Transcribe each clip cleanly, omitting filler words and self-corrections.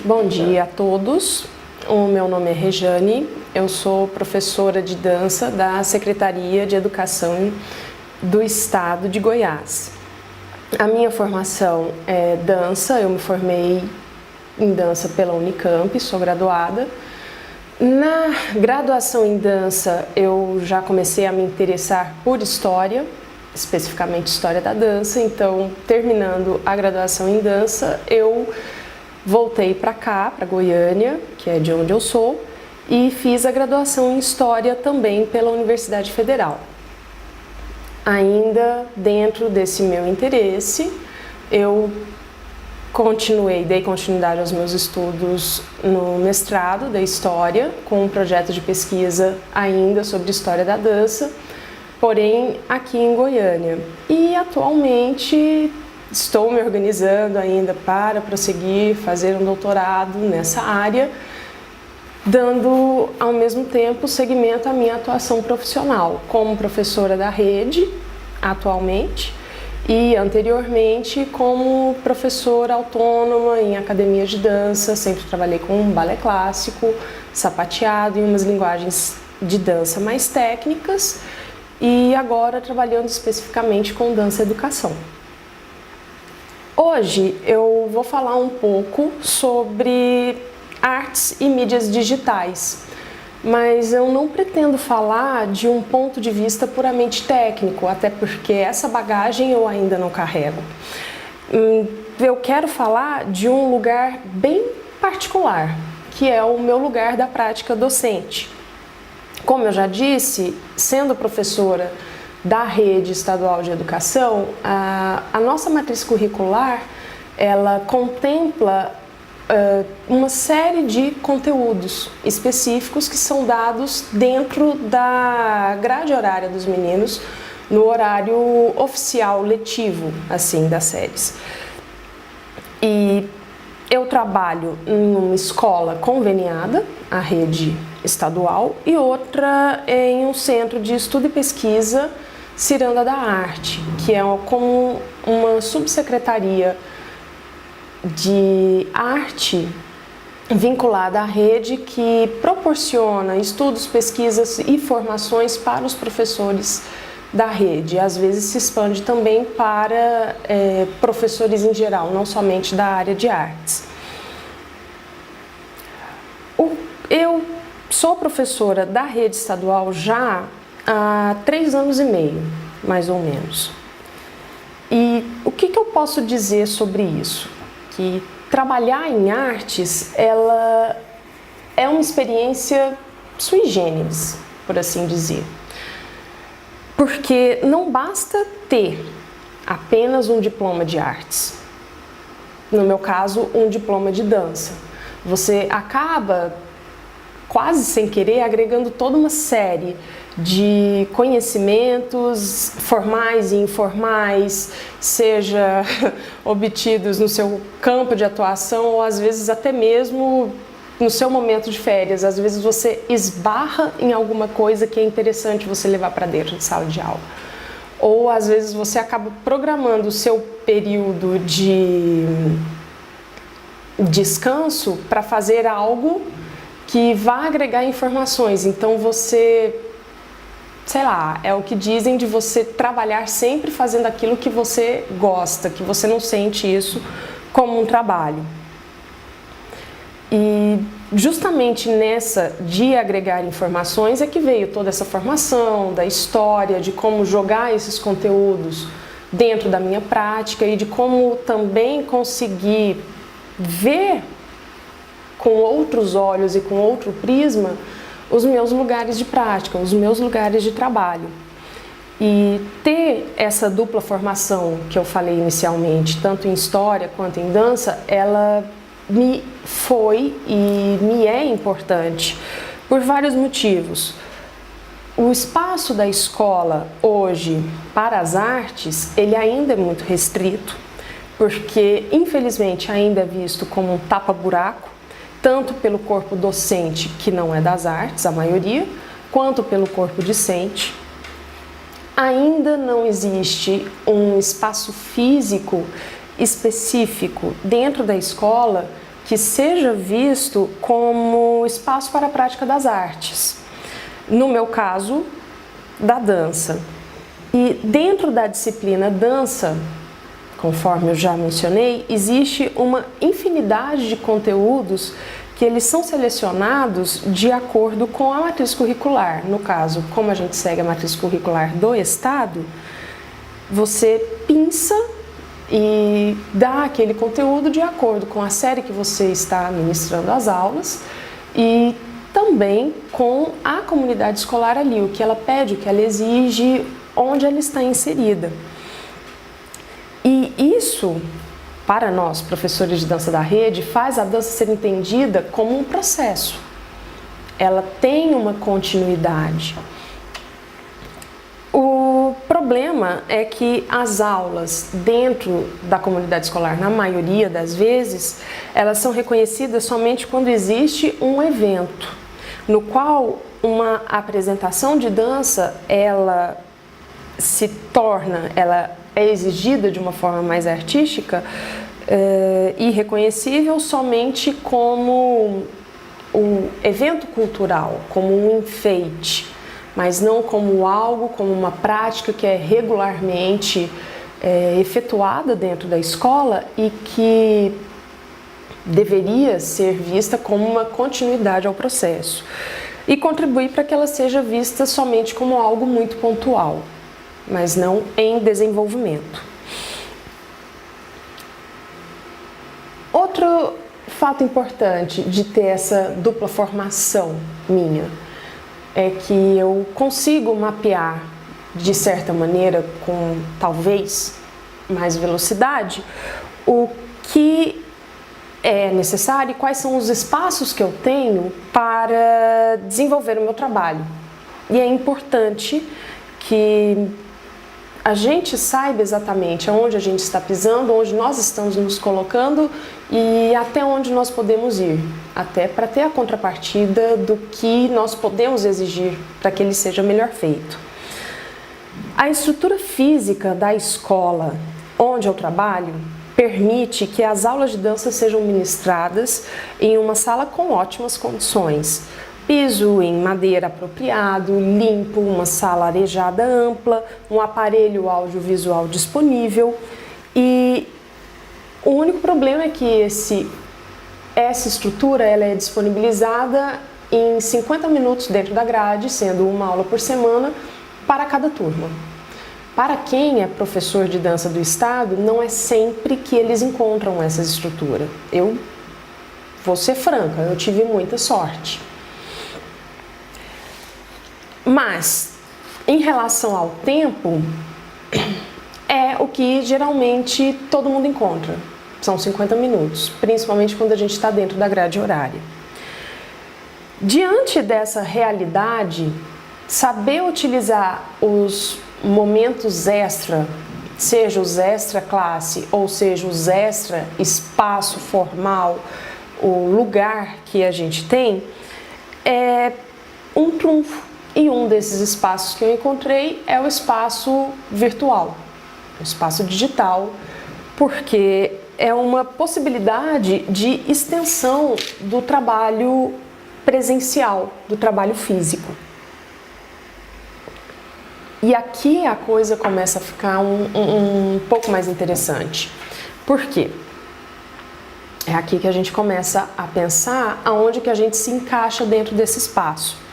Bom dia a todos, o meu nome é Rejane, eu sou professora de dança da Secretaria de Educação do Estado de Goiás. A minha formação é dança, eu me formei em dança pela Unicamp, sou graduada. Na graduação em dança eu já comecei a me interessar por história, especificamente história da dança, então terminando a graduação em dança eu voltei para cá, para Goiânia, que é de onde eu sou, e fiz a graduação em História também pela Universidade Federal. Ainda dentro desse meu interesse, eu dei continuidade aos meus estudos no mestrado da História, com um projeto de pesquisa ainda sobre História da dança, porém aqui em Goiânia. E atualmente estou me organizando ainda para prosseguir, fazer um doutorado nessa área, dando ao mesmo tempo seguimento à minha atuação profissional como professora da rede, atualmente, e anteriormente como professora autônoma em academias de dança. Sempre trabalhei com balé clássico, sapateado e umas linguagens de dança mais técnicas, e agora trabalhando especificamente com dança e educação. Hoje eu vou falar um pouco sobre artes e mídias digitais, mas eu não pretendo falar de um ponto de vista puramente técnico, até porque essa bagagem eu ainda não carrego. Eu quero falar de um lugar bem particular, que é o meu lugar da prática docente. Como eu já disse, sendo professora da Rede Estadual de Educação, a nossa matriz curricular, ela contempla uma série de conteúdos específicos que são dados dentro da grade horária dos meninos, no horário oficial letivo, assim, das séries. E eu trabalho em uma escola conveniada, a Rede Estadual, e outra em um centro de estudo e pesquisa, Ciranda da Arte, que é como uma subsecretaria de arte vinculada à rede que proporciona estudos, pesquisas e formações para os professores da rede. Às vezes se expande também para professores em geral, não somente da área de artes. Eu sou professora da rede estadual já há 3 anos e meio, mais ou menos. E o que eu posso dizer sobre isso? Que trabalhar em artes, ela é uma experiência sui generis, por assim dizer. Porque não basta ter apenas um diploma de artes. No meu caso, um diploma de dança. Você acaba, quase sem querer, agregando toda uma série de conhecimentos formais e informais, seja obtidos no seu campo de atuação ou às vezes até mesmo no seu momento de férias. Às vezes você esbarra em alguma coisa que é interessante você levar para dentro de sala de aula. Ou às vezes você acaba programando o seu período de descanso para fazer algo que vai agregar informações. Então você, sei lá, é o que dizem de você trabalhar sempre fazendo aquilo que você gosta, que você não sente isso como um trabalho. E justamente nessa de agregar informações é que veio toda essa formação da história, de como jogar esses conteúdos dentro da minha prática e de como também conseguir ver com outros olhos e com outro prisma os meus lugares de prática, os meus lugares de trabalho. E ter essa dupla formação que eu falei inicialmente, tanto em história quanto em dança, ela me foi e me é importante por vários motivos. O espaço da escola hoje para as artes, ele ainda é muito restrito, porque infelizmente ainda é visto como um tapa-buraco, tanto pelo corpo docente, que não é das artes, a maioria, quanto pelo corpo discente. Ainda não existe um espaço físico específico dentro da escola que seja visto como espaço para a prática das artes. No meu caso, da dança. E dentro da disciplina dança, conforme eu já mencionei, existe uma infinidade de conteúdos que eles são selecionados de acordo com a matriz curricular. No caso, como a gente segue a matriz curricular do Estado, você pinça e dá aquele conteúdo de acordo com a série que você está ministrando as aulas e também com a comunidade escolar ali, o que ela pede, o que ela exige, onde ela está inserida. E isso, para nós, professores de dança da rede, faz a dança ser entendida como um processo. Ela tem uma continuidade. O problema é que as aulas dentro da comunidade escolar, na maioria das vezes, elas são reconhecidas somente quando existe um evento, no qual uma apresentação de dança, ela é exigida de uma forma mais artística e reconhecível somente como um evento cultural, como um enfeite, mas não como algo, como uma prática que é regularmente efetuada dentro da escola e que deveria ser vista como uma continuidade ao processo e contribuir para que ela seja vista somente como algo muito pontual, mas não em desenvolvimento. Outro fato importante de ter essa dupla formação minha é que eu consigo mapear, de certa maneira, com talvez mais velocidade, o que é necessário e quais são os espaços que eu tenho para desenvolver o meu trabalho. E é importante que a gente saiba exatamente aonde a gente está pisando, onde nós estamos nos colocando e até onde nós podemos ir, até para ter a contrapartida do que nós podemos exigir para que ele seja melhor feito. A estrutura física da escola onde eu trabalho permite que as aulas de dança sejam ministradas em uma sala com ótimas condições. Piso em madeira apropriado, limpo, uma sala arejada ampla, um aparelho audiovisual disponível e o único problema é que essa estrutura ela é disponibilizada em 50 minutos dentro da grade, sendo uma aula por semana para cada turma. Para quem é professor de dança do Estado, não é sempre que eles encontram essa estrutura. Eu vou ser franca, eu tive muita sorte. Mas, em relação ao tempo, é o que geralmente todo mundo encontra. São 50 minutos, principalmente quando a gente está dentro da grade horária. Diante dessa realidade, saber utilizar os momentos extra, seja os extra classe ou seja os extra espaço formal, o lugar que a gente tem, é um trunfo. E um desses espaços que eu encontrei é o espaço virtual, o espaço digital, porque é uma possibilidade de extensão do trabalho presencial, do trabalho físico. E aqui a coisa começa a ficar um pouco mais interessante. Por quê? É aqui que a gente começa a pensar aonde que a gente se encaixa dentro desse espaço.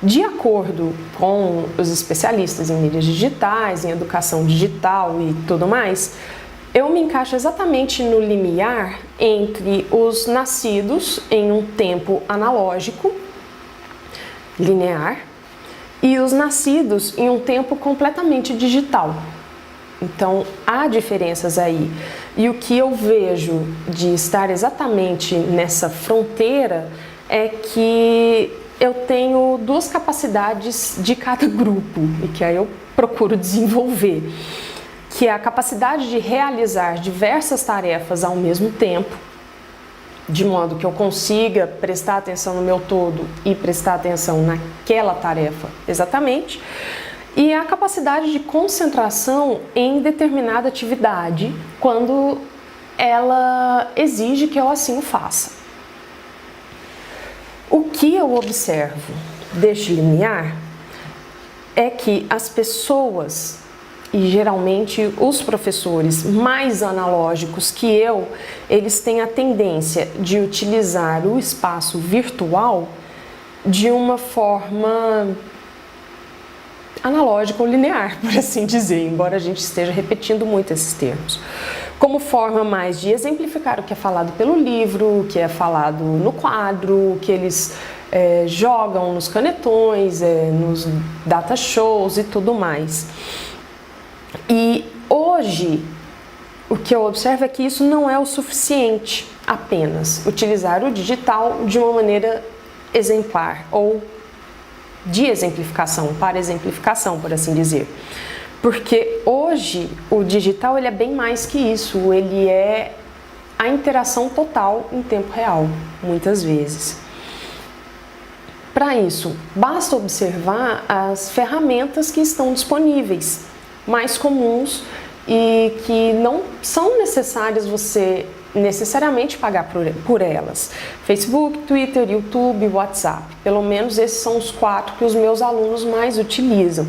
De acordo com os especialistas em mídias digitais, em educação digital e tudo mais, eu me encaixo exatamente no limiar entre os nascidos em um tempo analógico, linear, e os nascidos em um tempo completamente digital. Então, há diferenças aí. E o que eu vejo de estar exatamente nessa fronteira é que eu tenho duas capacidades de cada grupo e que aí eu procuro desenvolver, que é a capacidade de realizar diversas tarefas ao mesmo tempo, de modo que eu consiga prestar atenção no meu todo e prestar atenção naquela tarefa exatamente, e a capacidade de concentração em determinada atividade quando ela exige que eu assim o faça. O que eu observo deste limiar é que as pessoas, e geralmente os professores mais analógicos que eu, eles têm a tendência de utilizar o espaço virtual de uma forma analógica ou linear, por assim dizer, embora a gente esteja repetindo muito esses termos. Como forma mais de exemplificar o que é falado pelo livro, o que é falado no quadro, o que eles jogam nos canetões, nos data shows e tudo mais. E hoje, o que eu observo é que isso não é o suficiente apenas utilizar o digital de uma maneira exemplar ou de exemplificação, para exemplificação, por assim dizer. Porque hoje o digital ele é bem mais que isso, ele é a interação total em tempo real, muitas vezes. Para isso, basta observar as ferramentas que estão disponíveis, mais comuns e que não são necessárias você necessariamente pagar por elas. Facebook, Twitter, YouTube, WhatsApp. Pelo menos esses são os 4 que os meus alunos mais utilizam.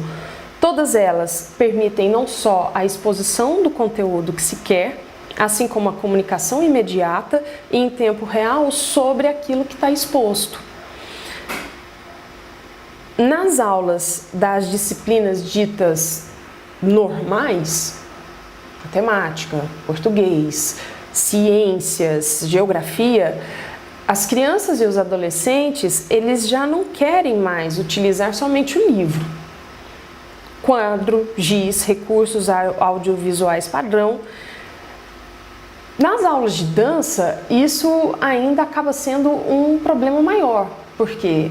Todas elas permitem não só a exposição do conteúdo que se quer, assim como a comunicação imediata e em tempo real sobre aquilo que está exposto. Nas aulas das disciplinas ditas normais, matemática, português, ciências, geografia, as crianças e os adolescentes, eles já não querem mais utilizar somente o livro. Quadro, giz, recursos audiovisuais padrão. Nas aulas de dança, isso ainda acaba sendo um problema maior, porque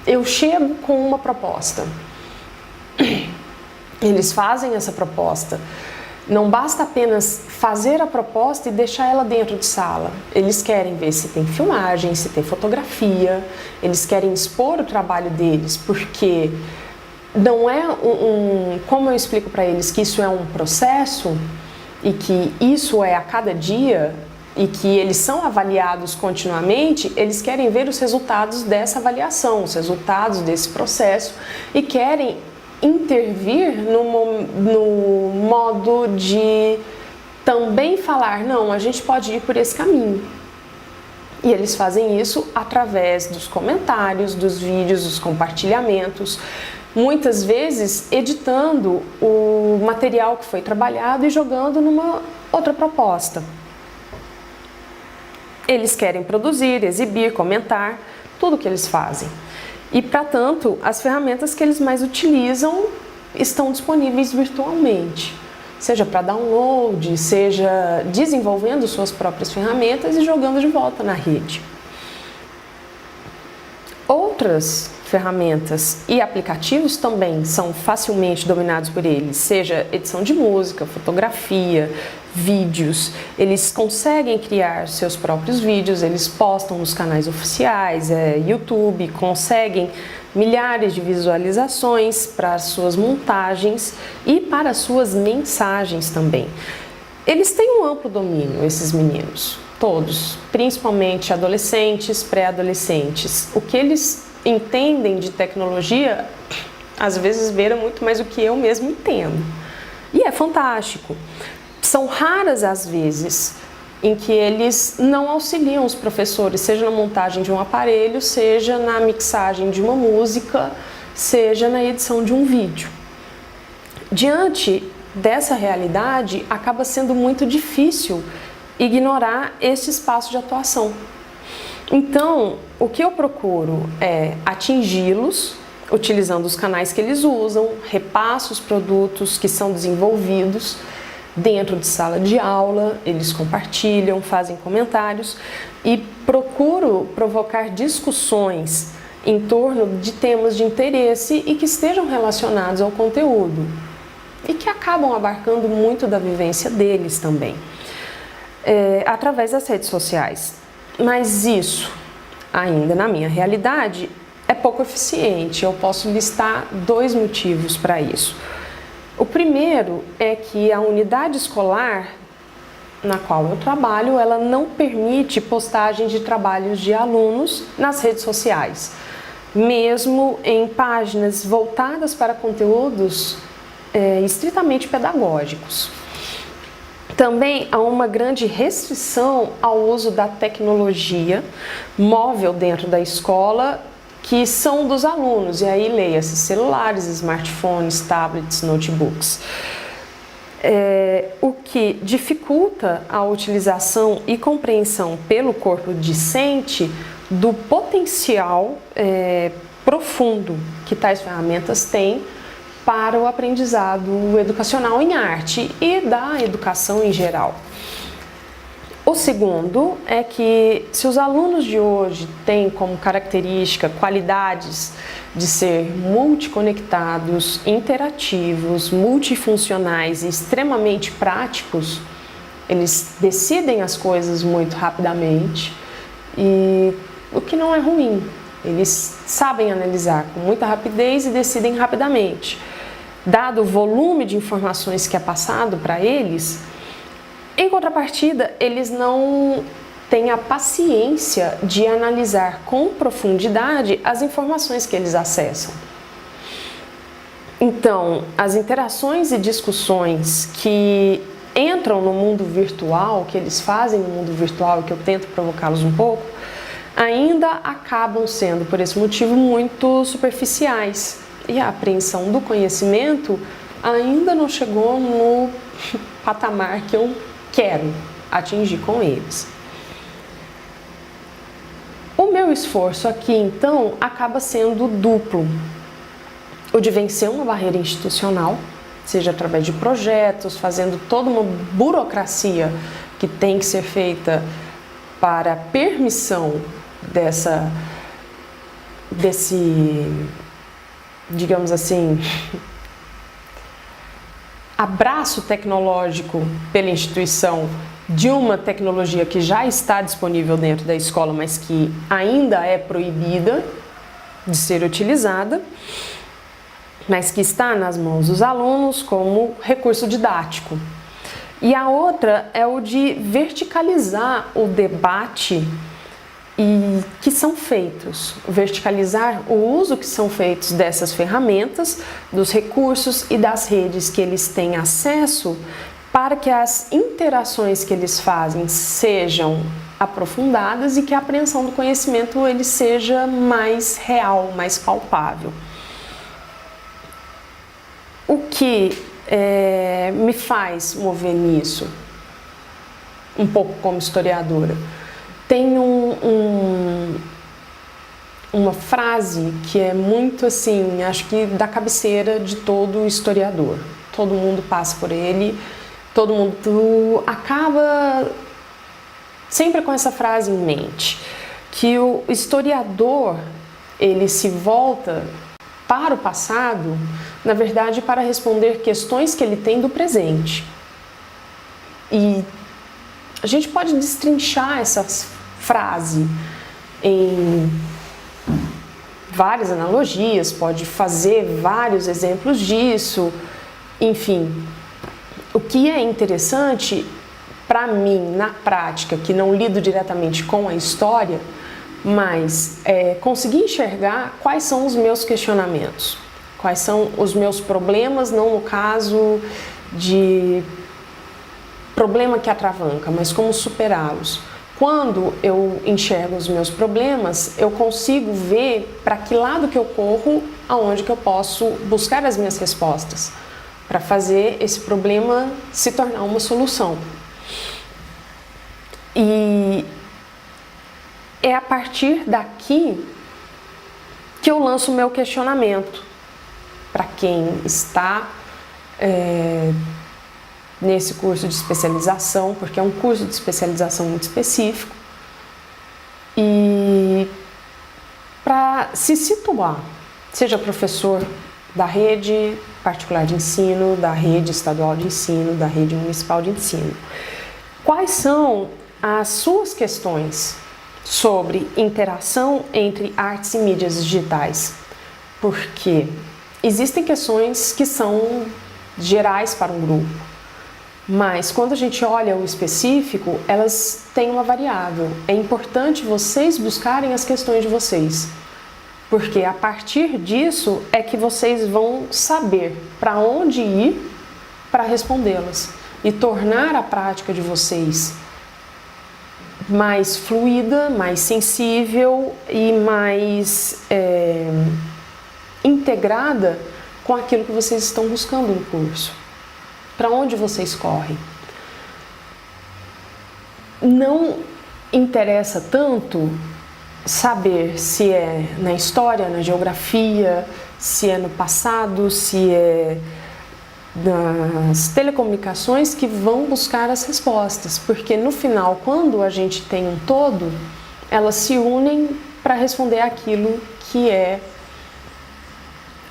eu chego com uma proposta. Eles fazem essa proposta. Não basta apenas fazer a proposta e deixar ela dentro de sala. Eles querem ver se tem filmagem, se tem fotografia, eles querem expor o trabalho deles, porque não é como eu explico para eles que isso é um processo e que isso é a cada dia e que eles são avaliados continuamente, eles querem ver os resultados dessa avaliação, os resultados desse processo e querem intervir no modo de também falar, não, a gente pode ir por esse caminho. E eles fazem isso através dos comentários, dos vídeos, dos compartilhamentos, muitas vezes editando o material que foi trabalhado e jogando numa outra proposta. Eles querem produzir, exibir, comentar, tudo que eles fazem. E, para tanto, as ferramentas que eles mais utilizam estão disponíveis virtualmente, seja para download, seja desenvolvendo suas próprias ferramentas e jogando de volta na rede. Outras ferramentas e aplicativos também são facilmente dominados por eles, seja edição de música, fotografia, vídeos. Eles conseguem criar seus próprios vídeos, eles postam nos canais oficiais, YouTube, conseguem milhares de visualizações para as suas montagens e para as suas mensagens também. Eles têm um amplo domínio, esses meninos, todos, principalmente adolescentes, pré-adolescentes. O que eles entendem de tecnologia, às vezes beira muito mais do que eu mesmo entendo. E é fantástico. São raras as vezes em que eles não auxiliam os professores, seja na montagem de um aparelho, seja na mixagem de uma música, seja na edição de um vídeo. Diante dessa realidade, acaba sendo muito difícil ignorar este espaço de atuação. Então, o que eu procuro é atingi-los, utilizando os canais que eles usam, repasso os produtos que são desenvolvidos dentro de sala de aula, eles compartilham, fazem comentários e procuro provocar discussões em torno de temas de interesse e que estejam relacionados ao conteúdo e que acabam abarcando muito da vivência deles também, através das redes sociais. Mas isso, ainda na minha realidade, é pouco eficiente. Eu posso listar 2 motivos para isso. O primeiro é que a unidade escolar na qual eu trabalho, ela não permite postagem de trabalhos de alunos nas redes sociais, mesmo em páginas voltadas para conteúdos estritamente pedagógicos. Também há uma grande restrição ao uso da tecnologia móvel dentro da escola, que são dos alunos, e aí leia-se celulares, smartphones, tablets, notebooks. O que dificulta a utilização e compreensão pelo corpo discente do potencial profundo que tais ferramentas têm para o aprendizado educacional em arte e da educação em geral. O segundo é que, se os alunos de hoje têm como característica qualidades de ser multiconectados, interativos, multifuncionais e extremamente práticos, eles decidem as coisas muito rapidamente, e o que não é ruim. Eles sabem analisar com muita rapidez e decidem rapidamente. Dado o volume de informações que é passado para eles, em contrapartida, eles não têm a paciência de analisar com profundidade as informações que eles acessam. Então, as interações e discussões que entram no mundo virtual, que eles fazem no mundo virtual e que eu tento provocá-los um pouco, ainda acabam sendo, por esse motivo, muito superficiais. E a apreensão do conhecimento ainda não chegou no patamar que eu quero atingir com eles. O meu esforço aqui, então, acaba sendo duplo. O de vencer uma barreira institucional, seja através de projetos, fazendo toda uma burocracia que tem que ser feita para a permissão desse, digamos assim, abraço tecnológico pela instituição de uma tecnologia que já está disponível dentro da escola, mas que ainda é proibida de ser utilizada, mas que está nas mãos dos alunos como recurso didático. E a outra é o de verticalizar o debate que são feitos, verticalizar o uso que são feitos dessas ferramentas, dos recursos e das redes que eles têm acesso, para que as interações que eles fazem sejam aprofundadas e que a apreensão do conhecimento ele seja mais real, mais palpável. O que me faz mover nisso, um pouco como historiadora, tem uma frase que é muito assim, acho que da cabeceira de todo historiador. Todo mundo passa por ele, todo mundo acaba sempre com essa frase em mente, que o historiador, ele se volta para o passado, na verdade, para responder questões que ele tem do presente. E a gente pode destrinchar essa frase em várias analogias, pode fazer vários exemplos disso, enfim. O que é interessante para mim, na prática, que não lido diretamente com a história, mas conseguir enxergar quais são os meus questionamentos, quais são os meus problemas, não no caso de problema que atravanca, mas como superá-los. Quando eu enxergo os meus problemas, eu consigo ver para que lado que eu corro, aonde que eu posso buscar as minhas respostas, para fazer esse problema se tornar uma solução. E é a partir daqui que eu lanço o meu questionamento para quem está nesse curso de especialização, porque é um curso de especialização muito específico, e para se situar, seja professor da rede particular de ensino, da rede estadual de ensino, da rede municipal de ensino. Quais são as suas questões sobre interação entre artes e mídias digitais? Porque existem questões que são gerais para um grupo, Mas quando a gente olha o específico, elas têm uma variável. É importante vocês buscarem as questões de vocês, porque a partir disso é que vocês vão saber para onde ir para respondê-las e tornar a prática de vocês mais fluida, mais sensível e mais integrada com aquilo que vocês estão buscando no curso. Para onde vocês correm? Não interessa tanto saber se é na história, na geografia, se é no passado, se é nas telecomunicações que vão buscar as respostas, porque no final, quando a gente tem um todo, elas se unem para responder aquilo que é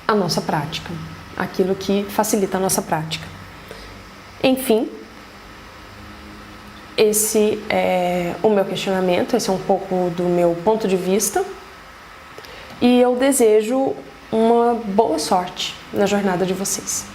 a nossa prática, aquilo que facilita a nossa prática. Enfim, esse é o meu questionamento, esse é um pouco do meu ponto de vista, e eu desejo uma boa sorte na jornada de vocês.